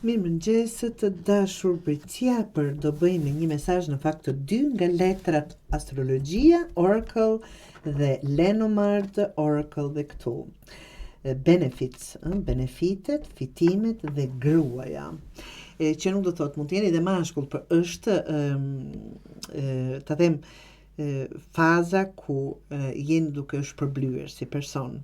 Mirëmëngjes të dashur Britja, për do bëjmë një mesazh në fakt të dy nga letrat Astrologjia Oracle dhe Lenormand Oracle dhe këtu. Benefits, benefitet, fitimet dhe gruaja. Që nuk do thot mund të jeni dhe mashkull, për është ta them faza ku jeni duke u shpërblyer si person.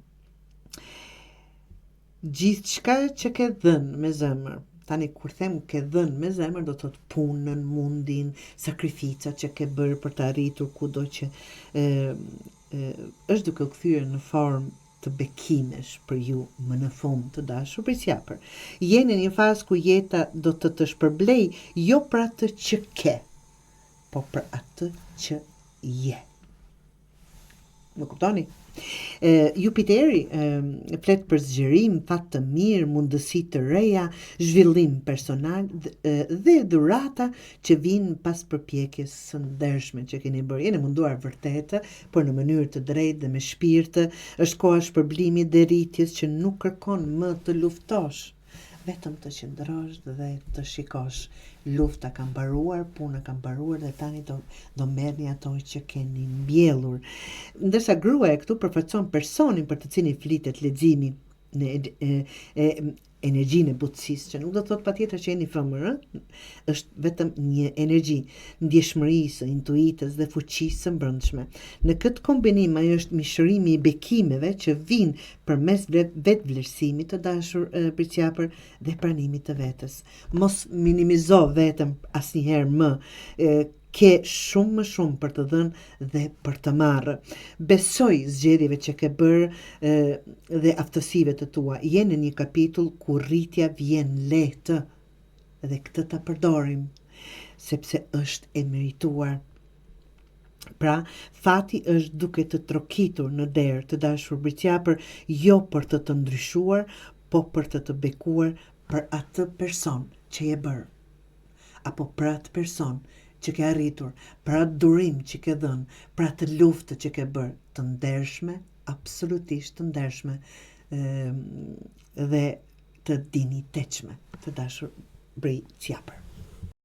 Gjithçka që ke dhënë me zemër. Tani kur them ke dhënë me zemër do thot punën, mundin, sakrificat që ke bërë për të arritur kudo që është duke u kthyer në formë të bekimesh për ju më në fund të dashur prisjapër. Jeni në një fazë ku jeta do të shpërblej jo për atë që ke, po për atë që je. Më kuptoni? Jupiteri flet për zgjerim, fat të mirë, mundësi të reja, zhvillim personal dhe dhurata që vinë pas përpjekjes së ndershme që keni bërë. Jeni munduar vërtetë, por në mënyrë të drejtë dhe me shpirt. Është koha shpërblimit dhe rritjes që nuk kërkon më të luftosh, vetëm të qëndrosh dhe të shikosh. Lufta ka mbaruar, puna ka mbaruar dhe tani do merrni ato që keni mbjellur. Ndërsa gruaja këtu përfaqëson personin për të cilin flitet leximi në energjinë e butësisë, që nuk do thot patjetër që jeni femër, është vetëm një energji ndjeshmërisë, intuitës dhe fuqisë së brendshme. Në këtë kombinim ajo është mishërimi i bekimeve që vijnë përmes vetvlerësimit të dashur prisjapër dhe pranimit të vetes. Mos minimizo veten asnjëherë më. Ke shumë më shumë për të dhënë dhe për të marrë. Besoj zgjedhjeve që ke bërë dhe aftësive të tua. Je në një kapitull ku rritja vjen lehtë dhe këtë ta përdorim, sepse është e merituar. Pra, fati është duke të trokitur në derë të dashur prisjapër, jo për të ndryshuar, po për të bekuar për atë person që je bërë, apo për atë person që ke arritur, për atë durim që ke dhënë, për atë luftë që ke bërë, të ndershme, absolutisht të ndershme dhe të dinjitetshme, të dashur prisjapër.